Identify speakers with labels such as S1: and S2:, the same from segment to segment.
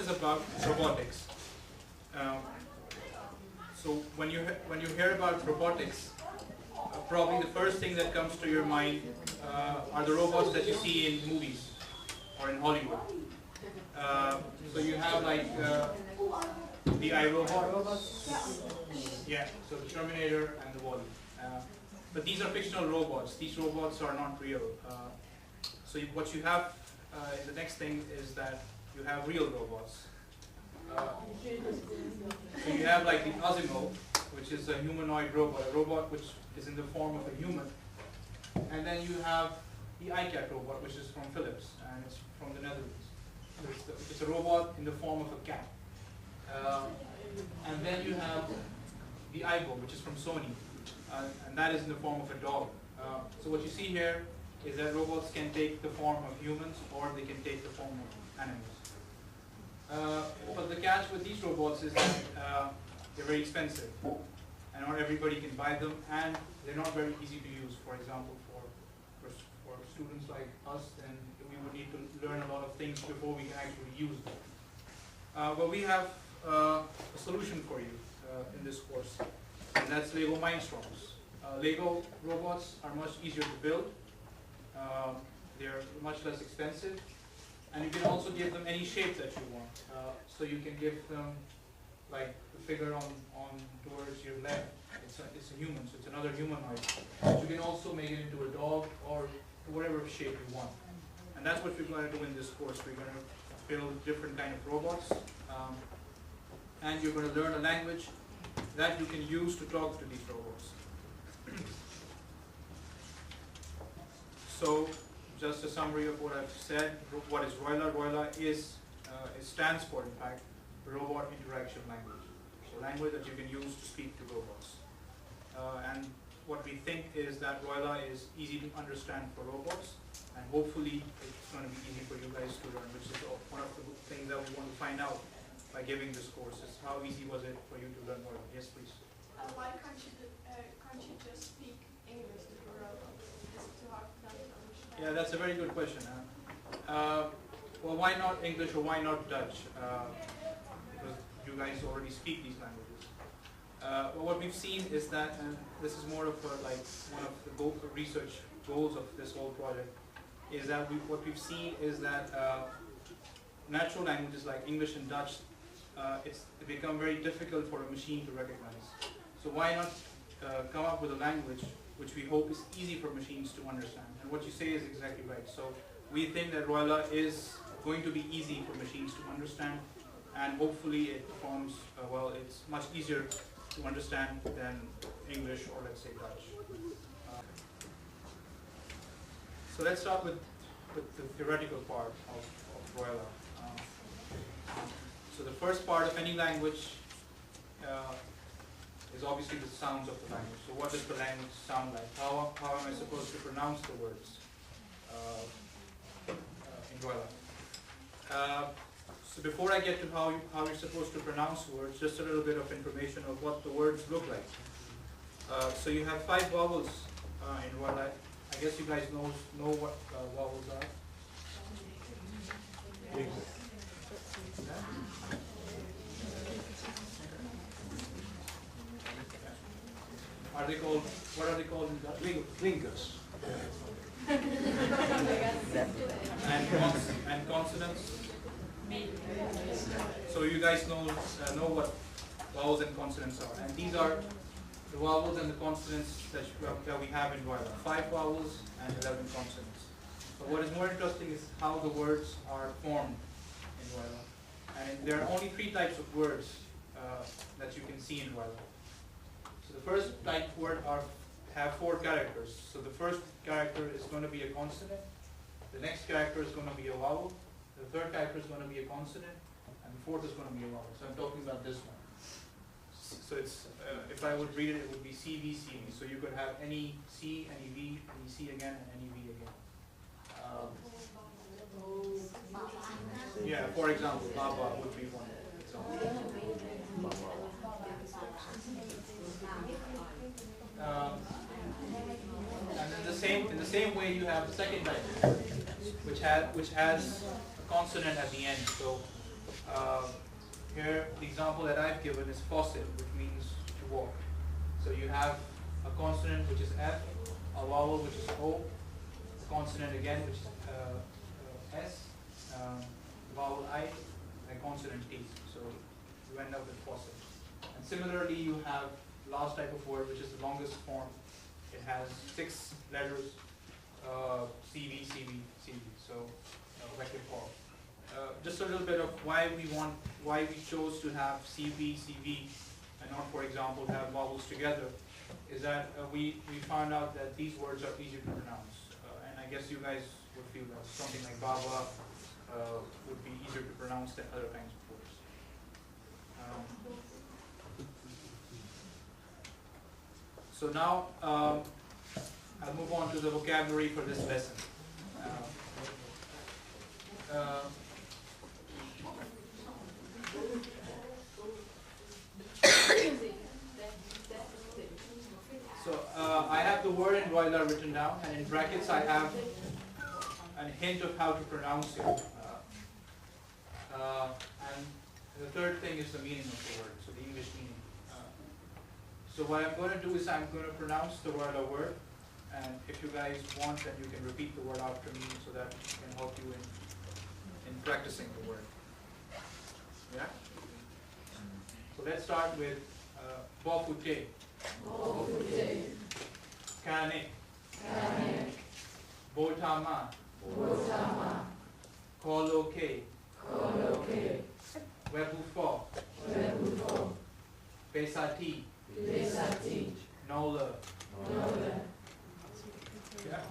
S1: is about robotics. So when you hear about robotics, probably the first thing that comes to your mind are the robots that you see in movies or in Hollywood. So you have like the iRobot, yeah, so the Terminator and the Wall-E. But these are fictional robots. These robots are not real. So what you have in the next thing is that you have real robots. So you have like the Osimo, which is a humanoid robot, a robot which is in the form of a human. And then you have the iCat robot, which is from Philips, and it's from the Netherlands. It's a robot in the form of a cat. And then you have the iBo, which is from Sony, and that is in the form of a dog. So what you see here is that robots can take the form of humans, or they can take the form of animals. But the catch with these robots is that they're very expensive, and not everybody can buy them, and they're not very easy to use. For example, for students like us, then we would need to learn a lot of things before we can actually use them. But we have a solution for you in this course, and that's Lego Mindstorms. Lego robots are much easier to build. They're much less expensive, and you can also give them any shape that you want. So you can give them like the figure on towards your left. It's a human, so it's another humanoid. But you can also make it into a dog or whatever shape you want. And that's what we're going to do in this course. We're going to build different kind of robots, and you're going to learn a language that you can use to talk to these robots. So, just a summary of what I've said. What is ROILA? ROILA is, it stands for, in fact, Robot Interaction Language. So language that you can use to speak to robots. And what we think is that ROILA is easy to understand for robots, and hopefully it's going to be easy for you guys to learn, which is one of the things that we want to find out by giving this course, is how easy was it for you to learn ROILA. Yes, please.
S2: Why can't you just speak English to a robot? Is it too hard for them to understand?
S1: Yeah, that's a very good question. Well, why not English or why not Dutch? Because you guys already speak these languages. Well, what we've seen is that, and this is more of like one of the research goals of this whole project, is that what we've seen is that natural languages like English and Dutch, it's become very difficult for a machine to recognize. So why not come up with a language which we hope is easy for machines to understand? And what you say is exactly right. So we think that ROILA is going to be easy for machines to understand, and hopefully it performs well. It's much easier to understand than English or, let's say, Dutch. So let's start with the theoretical part of ROILA. So the first part of any language is obviously the sounds of the language. So what does the language sound like? How am I supposed to pronounce the words in ROILA? So before I get to how you're supposed to pronounce words, just a little bit of information of what the words look like. So you have 5 vowels in ROILA. I guess you guys know what vowels are. Are they called? What are they called in Dutch?
S3: Blinkers.
S1: And consonants. So you guys know what vowels and consonants are, and these are the vowels and the consonants that we have in ROILA. 5 vowels and 11 consonants. But what is more interesting is how the words are formed in ROILA. And there are only 3 types of words that you can see in ROILA. So the first type of word have 4 characters. So the first character is going to be a consonant. The next character is going to be a vowel. The third character is going to be a consonant, and the fourth is going to be a vowel. So I'm talking about this one. So it's if I would read it, it would be C, V, C, V. So you could have any C, any V, any C again, and any V again. Yeah, for example, Baba would be one example. And in the same way, you have the second type, which has a consonant at the end. So example that I've given is faucet, which means to walk. So you have a consonant which is F, a vowel which is O, a consonant again which is S, vowel I, and a consonant T. So you end up with faucet. And similarly, you have last type of word, which is the longest form. It has 6 letters, CV, CV, CV. So vector call. Just a little bit of why we chose to have CV, CV, and not, for example, have vowels together, is that we found out that these words are easier to pronounce. And I guess you guys would feel that something like Baba would be easier to pronounce than other kinds of words. So now I'll move on to the vocabulary for this lesson. So I have the word in ROILA written down, and in brackets I have a hint of how to pronounce it. And the third thing is the meaning of the word, so the English meaning. So what I'm going to do is I'm going to pronounce the ROILA word, and if you guys want, then you can repeat the word after me so that it can help you in practicing the word. Yeah? So let's start with Bofute. Kane. Botama. Koloke. Webufo. Besati. Nola. Yeah.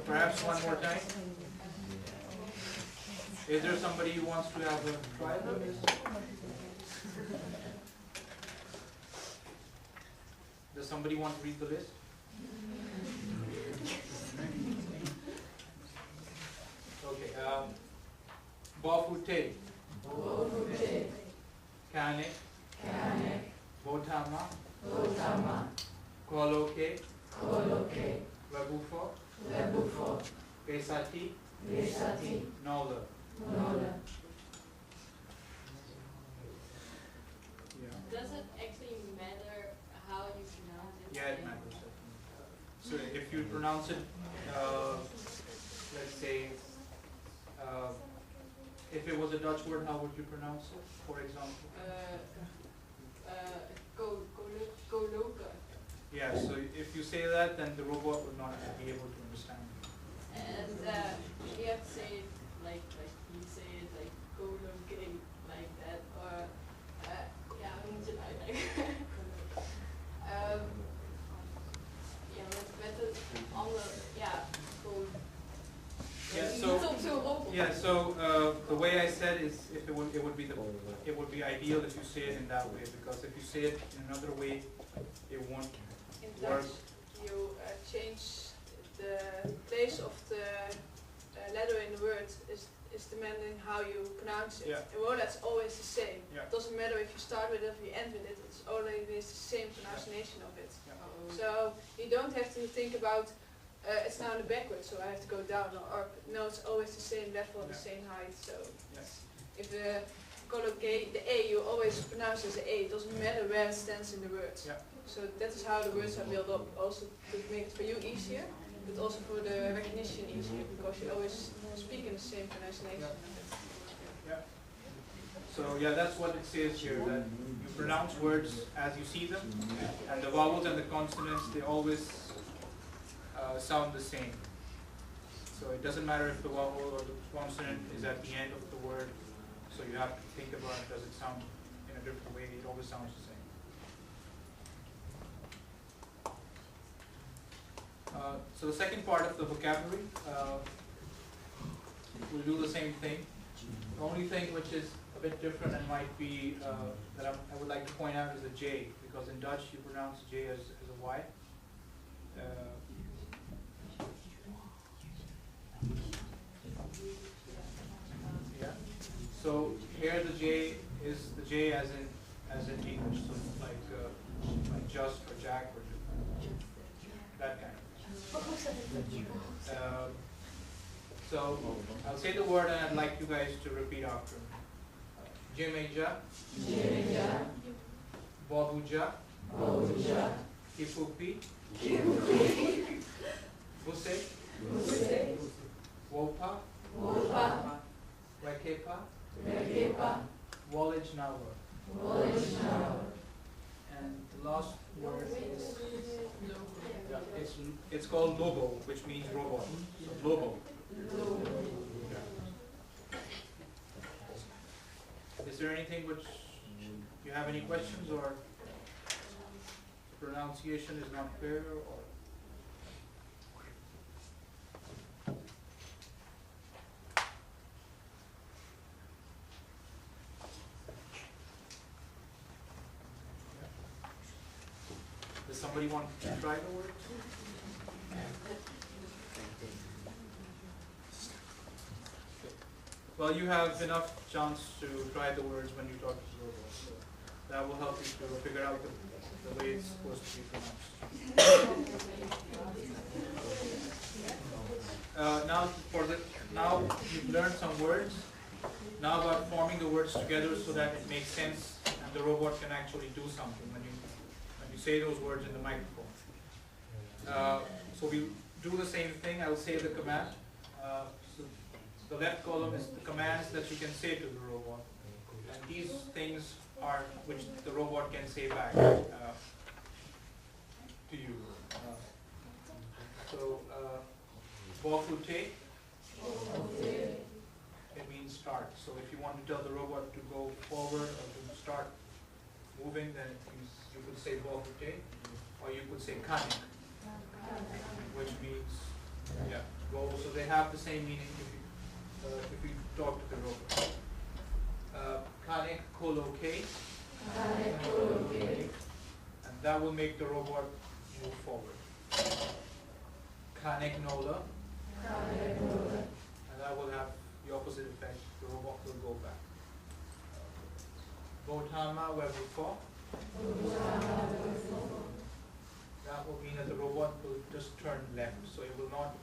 S1: Perhaps one more time. Is there somebody who wants to have a try of this? Does somebody want to read the list? Okay. Bofute. Kane. Botama. Koloke. Webufo. Besati. Nola.
S2: Does it actually matter how you pronounce it?
S1: Yeah, it matters. So if you pronounce it, let's say, if it was a Dutch word, how would you pronounce it, for example?
S2: Goloka.
S1: Yeah, so if you say that, then the robot would not be able to understand.
S2: And you have to say it like you say it like goloke, like that, or ja, hoe moet je het uitleggen? Ja, met het andere, ja, gewoon.
S1: So the way I said is, if it would be ideal if you say it in that way, because if you say it in another way, it won't work.
S2: You change the place of the letter in the word is demanding how you pronounce it.
S1: Yeah.
S2: In ROILA it's always the same.
S1: Yeah.
S2: It doesn't matter if you start with it or you end with it. It's always the same pronunciation of it.
S1: Yeah.
S2: So you don't have to think about it's now in the backwards, so I have to go down or up. No, it's always the same level, the same height. So if the colloquy, the A, you always pronounce as a A. It doesn't matter where it stands in the words.
S1: Yeah.
S2: So that is how the words are built up. Also to make it for you easier, but also for the recognition easier, because you always speak in the same pronunciation.
S1: Yeah. So yeah, that's what it says here, that you pronounce words as you see them, and the vowels and the consonants, they always sound the same. So it doesn't matter if the vowel or the consonant is at the end of the word, so you have to think about, does it sound in a different way? It always sounds the same. So the second part of the vocabulary, we'll do the same thing. The only thing which is a bit different and might be, that I would like to point out, is a J, because in Dutch you pronounce J as a Y. Yeah. So here the J is the J as in English, so like just or Jack or that kind of thing. So I'll say the word and I'd like you guys to repeat after me. Jimeja, Babuja, Kipupi, Buse, Wopa, Wakepa, Wallage Nawa. And the last word is, yeah, it's called Lobo, which means robot. So Lobo. Is there anything which you have any questions or pronunciation is not clear or? Does somebody want to try the word? Well, you have enough chance to try the words when you talk to the robot, so that will help you to figure out the way it's supposed to be pronounced. Now you've learned some words. Now about forming the words together so that it makes sense and the robot can actually do something when you say those words in the microphone. So we'll do the same thing. I'll say the command. So the left column is the commands that you can say to the robot, and these things are which the robot can say back to you. Bokute, it means start. So if you want to tell the robot to go forward or to start moving, then you could say Bokute, or you could say Kanik, which means go. So they have the same meaning if you talk to the robot. Kanik Koloke, and that will make the robot move forward. Kanik Nola, and that will have the opposite effect. The robot will go back. Botama Webufo, that will mean that the robot will just turn left. So it will not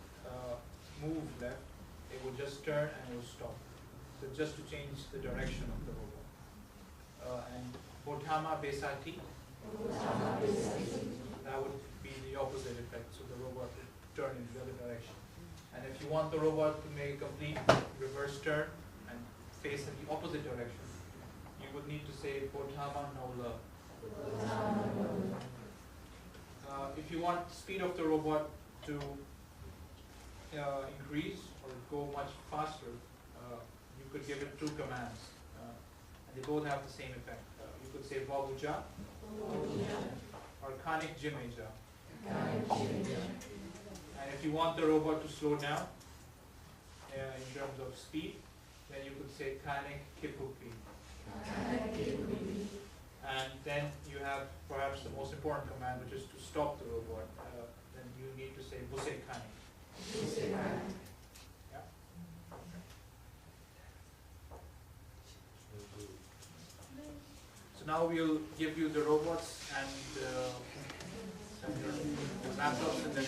S1: move left. It will just turn and it will stop. So just to change the direction of the robot. And Botama Besati, that would be the opposite effect. So the robot will turn in the other direction. And if you want the robot to make a complete reverse turn and face in the opposite direction, you would need to say Botama Nola. If you want speed of the robot to increase or go much faster, you could give it two commands, and they both have the same effect. You could say Babuja or Kanik Jimeja. And if you want the robot to slow down in terms of speed, then you could say Kanik Kipupi. And then you have perhaps the most important command, which is to stop the robot. Then you need to say Buse Kanik. Yeah. So now we'll give you the robots and some laptops and then